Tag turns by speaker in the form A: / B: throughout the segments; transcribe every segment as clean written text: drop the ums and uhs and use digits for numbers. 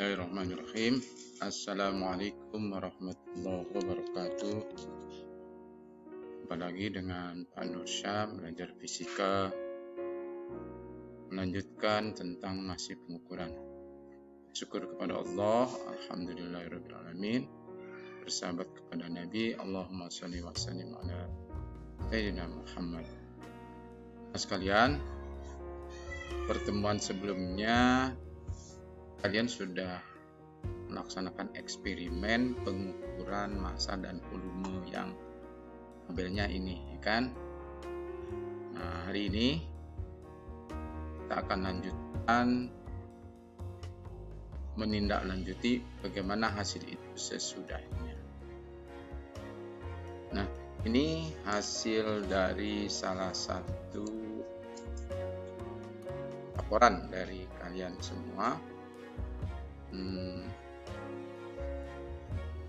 A: Bismillahirrahmanirrahim. Assalamualaikum warahmatullahi wabarakatuh. Jumpa lagi dengan Pak Nur Syah, belajar fisika, melanjutkan tentang masih pengukuran. Syukur kepada Allah, alhamdulillahirrahmanirrahim. Bersahabat kepada Nabi, Allahumma sholli wa sallim ala Sayyidina Muhammad. Sekalian, pertemuan sebelumnya kalian sudah melaksanakan eksperimen pengukuran massa dan volume yang tabelnya ini, ya kan? Nah, hari ini kita akan lanjutkan menindaklanjuti bagaimana hasil itu sesudahnya. Nah, ini hasil dari salah satu laporan dari kalian semua.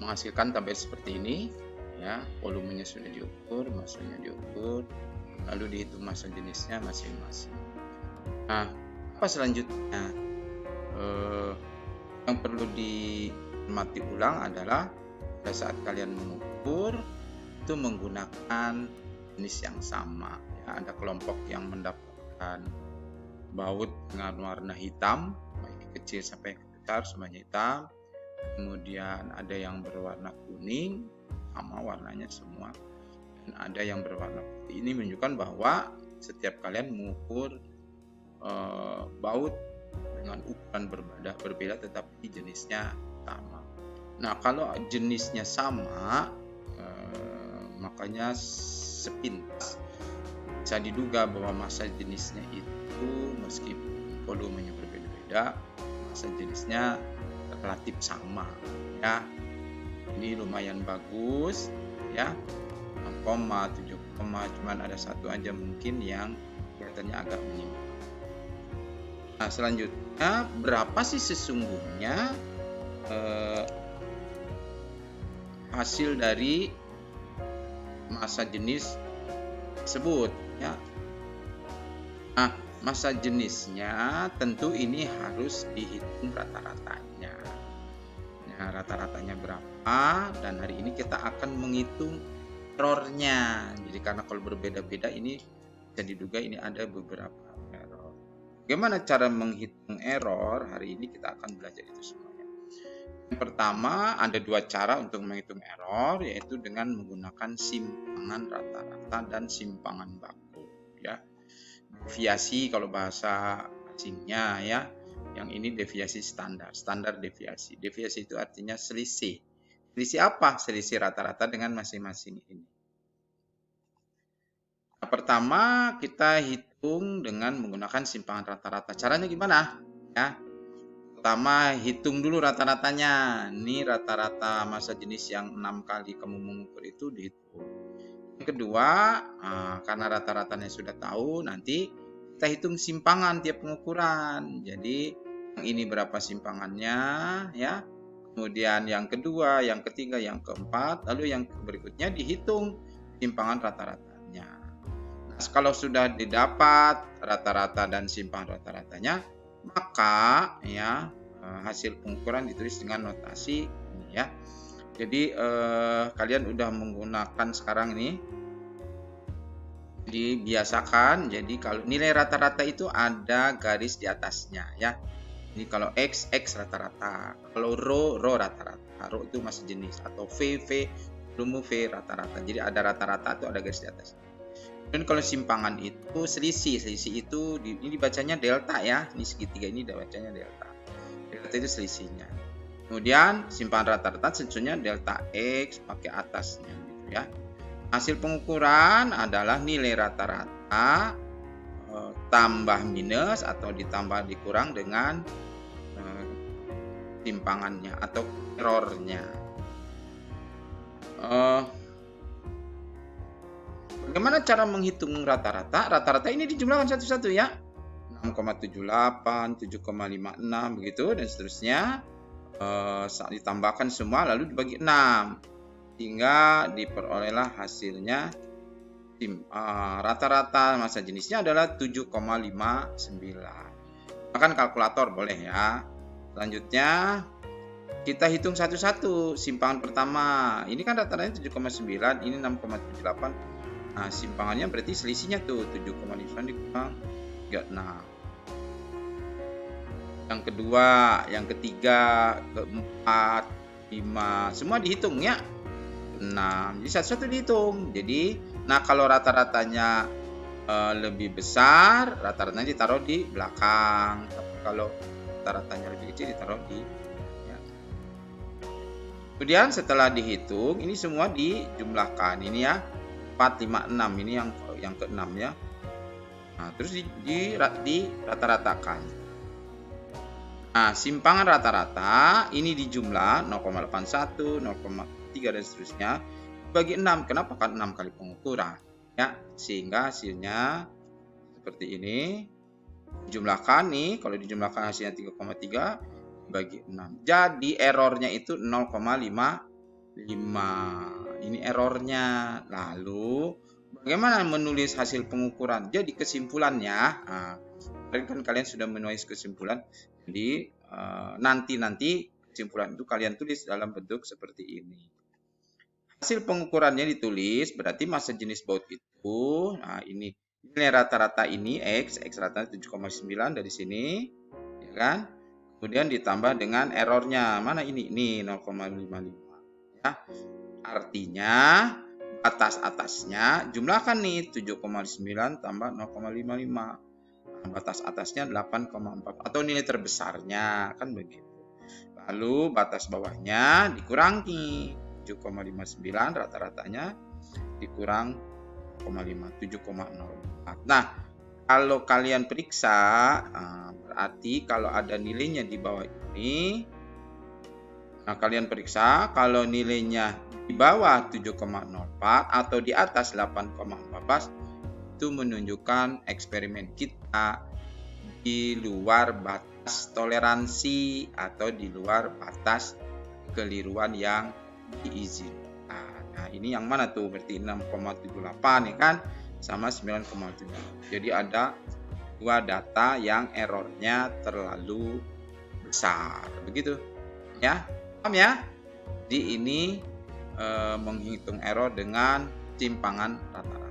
A: Menghasilkan tabel seperti ini, ya, volumenya sudah diukur, massanya diukur, lalu dihitung massa jenisnya masing-masing. Nah, apa selanjutnya yang perlu diamati ulang adalah pada saat kalian mengukur itu menggunakan jenis yang sama, ya. Ada kelompok yang mendapatkan baut dengan warna hitam, baik kecil sampai besar semuanya hitam. Kemudian ada yang berwarna kuning, sama warnanya semua, dan ada yang berwarna putih. Ini menunjukkan bahwa setiap kalian mengukur baut dengan ukuran berbeda tetapi jenisnya sama. Nah, kalau jenisnya sama, makanya sepintas bisa diduga bahwa massa jenisnya itu meskipun volumenya berbeda-beda, massa jenisnya relatif sama, ya. Ini lumayan bagus, ya. 6, 7, cuman ada satu aja mungkin yang kelihatannya agak menyimpang. Nah, selanjutnya berapa sih sesungguhnya hasil dari massa jenis tersebut, ya. Nah, massa jenisnya tentu ini harus dihitung rata-ratanya. Nah, rata-ratanya berapa, dan hari ini kita akan menghitung errornya. Jadi karena kalau berbeda-beda ini bisa diduga ini ada beberapa error. Bagaimana cara menghitung error? Hari ini kita akan belajar itu semuanya. Yang pertama, ada dua cara untuk menghitung error, yaitu dengan menggunakan simpangan rata-rata dan simpangan baku, ya. Deviasi kalau bahasa asingnya, ya. Yang ini deviasi standar deviasi. Deviasi itu artinya selisih. Selisih apa? Selisih rata-rata dengan masing-masing ini. Nah, pertama kita hitung dengan menggunakan simpangan rata-rata. Caranya gimana? Ya. Pertama, hitung dulu rata-ratanya. Ini rata-rata massa jenis yang 6 kali kamu mengukur itu dihitung. Yang kedua, karena rata-ratanya sudah tahu, nanti kita hitung simpangan tiap pengukuran. Jadi yang ini berapa simpangannya, ya. Kemudian yang kedua, yang ketiga, yang keempat, lalu yang berikutnya dihitung simpangan rata-ratanya. Nah, kalau sudah didapat rata-rata dan simpangan rata-ratanya, maka, ya, hasil pengukuran ditulis dengan notasi ini, ya. Jadi kalian udah menggunakan sekarang ini, dibiasakan. Jadi kalau nilai rata-rata itu ada garis di atasnya, ya. Ini kalau X rata-rata, kalau rho rata-rata, rho itu massa jenis, atau V volume V rata-rata. Jadi ada rata-rata itu ada garis di atas. Dan kalau simpangan itu selisih itu ini dibacanya delta, ya. Ini segitiga ini dibacanya delta. Delta itu selisihnya. Kemudian simpangan rata-rata tentunya delta X pakai atasnya, gitu, ya. Hasil pengukuran adalah nilai rata-rata tambah minus atau ditambah dikurang dengan simpangannya atau errornya. Bagaimana cara menghitung rata-rata? Rata-rata ini dijumlahkan satu-satu, ya. 6,78, 7,56 begitu dan seterusnya. Ditambahkan semua lalu dibagi 6 hingga diperolehlah hasilnya. Rata-rata massa jenisnya adalah 7,59. Bahkan kalkulator boleh, ya. Selanjutnya kita hitung satu-satu. Simpangan pertama, ini kan rata-ratanya 7,9, ini 6,78. Nah, simpangannya berarti selisihnya tuh 7,5 dikurang 36. Yang kedua, yang ketiga, keempat, 5, semua dihitung ya. 6. Jadi satu-satu dihitung. Jadi, nah kalau rata-ratanya lebih besar, rata-ratanya ditaruh di belakang. Tapi kalau rata-ratanya lebih kecil ditaruh di ya. Kemudian setelah dihitung, ini semua dijumlahkan. Ini ya 4, 5, 6. Ini yang ke-6 ya. Nah, terus di rata-ratakan. Nah, simpangan rata-rata ini dijumlah 0,81, 0,3 dan seterusnya bagi 6. Kenapa? Kan 6 kali pengukuran. Ya, sehingga hasilnya seperti ini. Jumlahkan nih, kalau dijumlahkan hasilnya 3,3 bagi 6. Jadi errornya itu 0,55. Ini errornya. Lalu bagaimana menulis hasil pengukuran? Jadi kesimpulannya, nah, kan kalian sudah menulis kesimpulan. Jadi nanti kesimpulan itu kalian tulis dalam bentuk seperti ini. Hasil pengukurannya ditulis, berarti massa jenis baut itu, nah ini nilai rata-rata ini X rata 7,9 dari sini, ya kan? Kemudian ditambah dengan errornya, mana ini? Ini 0,55. Ya. Artinya batas atasnya jumlahkan nih 7,9 tambah 0,55. Nah, batas atasnya 8,4 atau nilai terbesarnya kan begitu. Lalu batas bawahnya dikurangi 7,59 rata-ratanya dikurang 7,04. Nah, kalau kalian periksa, berarti kalau ada nilainya di bawah ini, nah kalian periksa kalau nilainya di bawah 7,04 atau di atas 8,14, itu menunjukkan eksperimen kita di luar batas toleransi atau di luar batas kekeliruan yang diizinkan. Nah, ini yang mana tuh? Berarti 6,78 ya kan? Sama 9,7. Jadi ada dua data yang errornya terlalu besar. Begitu. Ya. Paham ya? Jadi ini menghitung error dengan simpangan rata-rata.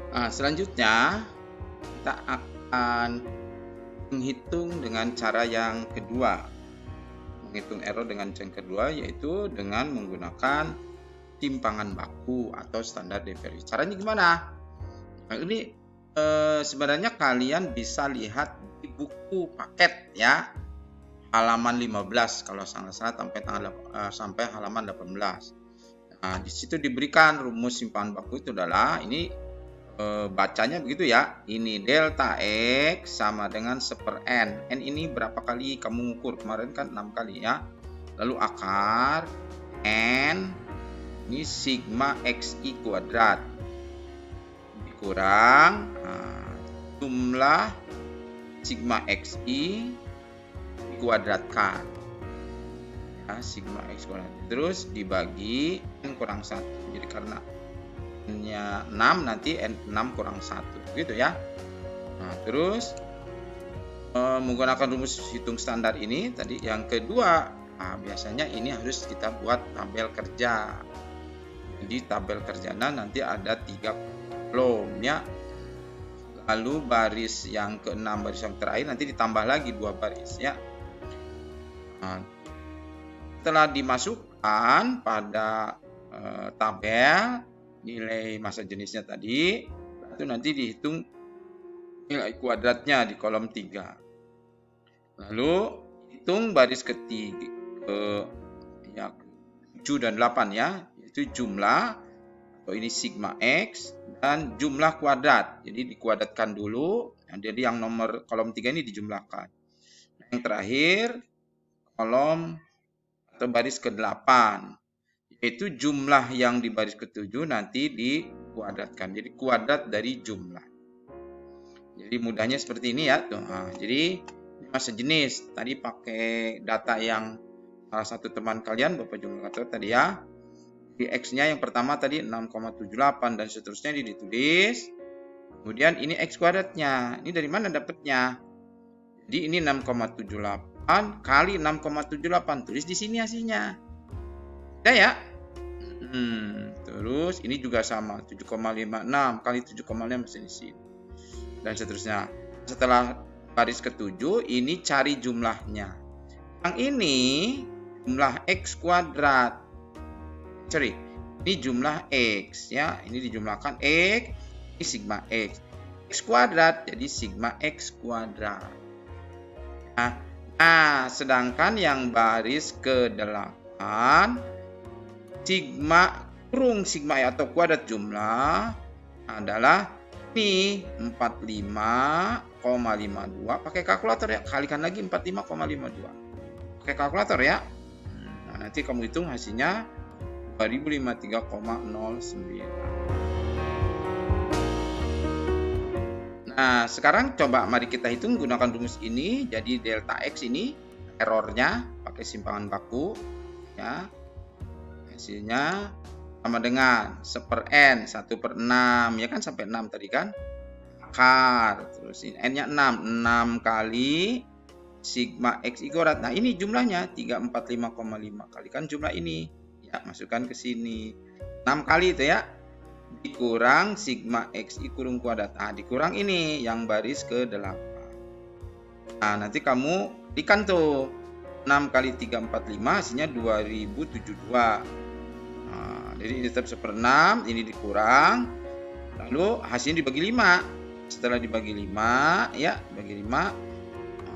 A: Nah, selanjutnya kita akan menghitung dengan cara yang kedua. Menghitung error dengan cara yang kedua yaitu dengan menggunakan timpangan baku atau standar deviation. Caranya gimana? Nah, ini sebenarnya kalian bisa lihat di buku paket ya. Halaman 15 kalau salah sampai halaman 18. Nah, di situ diberikan rumus simpangan baku itu adalah ini bacanya begitu ya. Ini delta X sama dengan 1/n. N ini berapa kali kamu ukur? Kemarin kan 6 kali ya. Lalu akar N ini sigma XI kuadrat dikurang jumlah sigma XI dikuadratkan. Ya, sigma X kuadrat. Terus dibagi N kurang 1. Jadi karena N-nya 6 nanti N6 kurang 1 gitu ya. Nah, terus menggunakan rumus hitung standar ini tadi yang kedua, biasanya ini harus kita buat tabel kerja. Jadi tabel kerjanya nanti ada 3 kolom ya. Lalu baris yang ke-6 baris yang terakhir nanti ditambah lagi 2 baris ya. Nah, setelah dimasukkan pada tabel nilai massa jenisnya tadi, itu nanti dihitung nilai kuadratnya di kolom 3. Lalu hitung baris ketiga ya 7 dan 8 ya, itu jumlah atau ini sigma X dan jumlah kuadrat. Jadi dikuadratkan dulu. Nah, jadi yang nomor kolom 3 ini dijumlahkan. Nah, yang terakhir kolom atau baris ke-8 yaitu jumlah yang di baris ke-7 nanti dikuadratkan. Jadi kuadrat dari jumlah. Jadi mudahnya seperti ini ya. Tuh. Nah, jadi massa jenis tadi pakai data yang salah satu teman kalian Bapak Jumlahkator tadi ya. Di X-nya yang pertama tadi 6,78 dan seterusnya ditulis. Kemudian ini X kuadratnya. Ini dari mana dapatnya? Jadi ini 6,78 kali 6,78. Tulis di sini hasilnya. Udah ya? Terus ini juga sama, 7,56 kali 7,5 masih di sini. Dan seterusnya. Setelah baris ke-7, ini cari jumlahnya. Yang ini jumlah X kuadrat. Sorry, ini jumlah X ya. Ini dijumlahkan X, ini sigma X. X kuadrat jadi sigma X kuadrat. Nah, sedangkan yang baris ke-8 sigma kurung sigma atau kuadrat jumlah adalah ini 45,52. Pakai kalkulator ya, kalikan lagi 45,52. Pakai kalkulator ya. Nah, nanti kamu hitung hasilnya 2053,09. Nah, sekarang coba mari kita hitung gunakan rumus ini. Jadi delta X ini errornya pakai simpangan baku ya. Hasilnya sama dengan 1/n, 1/6 ya kan, sampai 6 tadi kan. Akar, terus ini n-nya 6 kali sigma X kuadrat. Nah, ini jumlahnya 345,5 kalikan jumlah ini. Ya, masukkan ke sini. 6 kali itu ya. Dikurang sigma X kurung kuadrat. Nah, dikurang ini yang baris ke-8. Nah, nanti kamu ikan tuh 6 kali 345 hasilnya 2072. Nah, jadi ini tetap 1/6, ini dikurang. Lalu hasilnya dibagi 5. Setelah dibagi 5 ya, dibagi 5.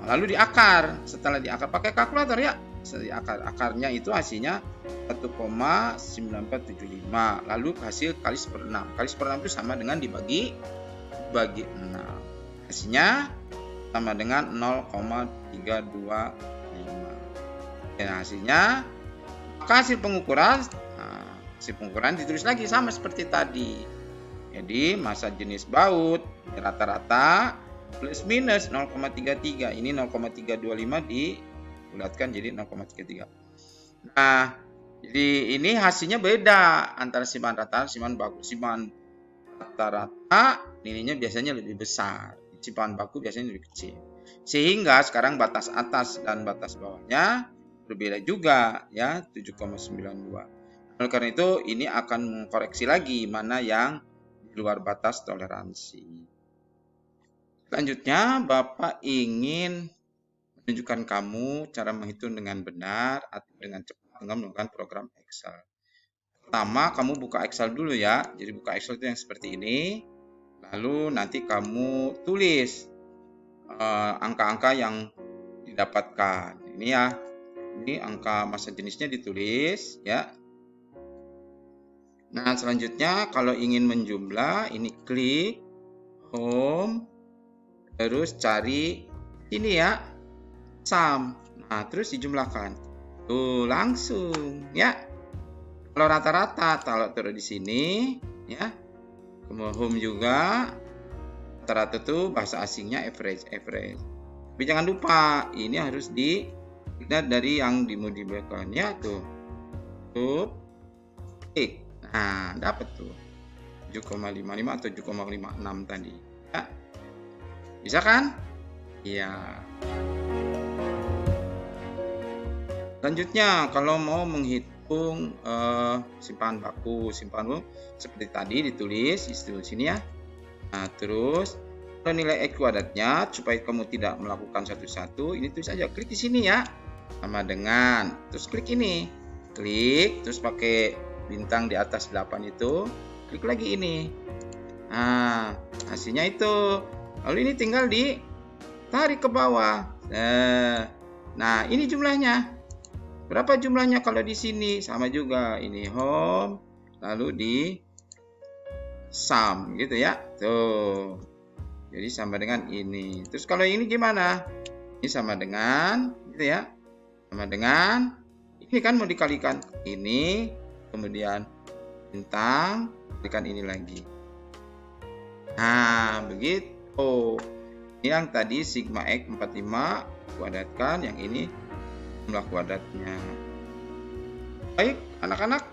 A: Lalu diakar. Setelah diakar pakai kalkulator ya. Setelah diakar, akarnya itu hasilnya 1,9475. Lalu hasil kali 1/6. Kali 1/6 itu sama dengan dibagi 6. Hasilnya sama dengan 0,325. Dan hasilnya hasil pengukuran. Nah, hasil pengukuran ditulis lagi sama seperti tadi. Jadi massa jenis baut rata-rata plus minus 0,33. Ini 0,325 dibulatkan jadi 0,33. Nah, jadi ini hasilnya beda antara simpan rata dan simpan baku. Simpan rata-rata nilainya biasanya lebih besar. Simpan baku biasanya lebih kecil. Sehingga sekarang batas atas dan batas bawahnya berbeda juga ya, 7,92. Oleh karena itu ini akan mengkoreksi lagi mana yang di luar batas toleransi. Selanjutnya, Bapak ingin menunjukkan kamu cara menghitung dengan benar atau dengan cepat dengan menggunakan program Excel. Pertama, kamu buka Excel dulu ya. Jadi buka Excel itu yang seperti ini. Lalu nanti kamu tulis angka-angka yang didapatkan. Ini ya. Ini angka massa jenisnya ditulis ya. Nah, selanjutnya kalau ingin menjumlah, ini klik home. Terus cari ini ya, sum. Nah, terus dijumlahkan. Tuh, langsung ya. Kalau rata-rata, kalau taruh di sini ya. Kemudian home juga. Rata-rata tuh bahasa asingnya average. Tapi jangan lupa, ini harus dilihat dari yang dimodifikasikan ya tuh. Tuh. Klik. Nah, dapat tuh. 7,55 atau 7,56 tadi. Ya. Bisa kan? Iya. Selanjutnya, kalau mau menghitung simpan baku seperti tadi ditulis di sini ya. Nah, terus kalau nilai X kuadratnya supaya kamu tidak melakukan satu-satu, ini tulis aja, klik di sini ya. Sama dengan, terus klik ini. Klik, terus pakai bintang di atas 8 itu, klik lagi ini. Nah, hasilnya itu. Lalu ini tinggal ditarik ke bawah. Nah, ini jumlahnya. Berapa jumlahnya kalau di sini? Sama juga. Ini home, lalu di sum gitu ya. Tuh. Jadi sama dengan ini. Terus kalau ini gimana? Ini sama dengan gitu ya. Sama dengan ini kan mau dikalikan ini, kemudian bintang, kalikan ini lagi. Nah, begitu. Oh, ini yang tadi sigma X 45 kuadratkan, yang ini jumlah kuadratnya. Baik, anak-anak,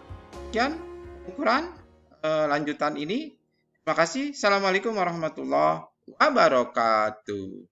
A: sekian ukuran lanjutan ini. Terima kasih. Assalamualaikum warahmatullahi wabarakatuh.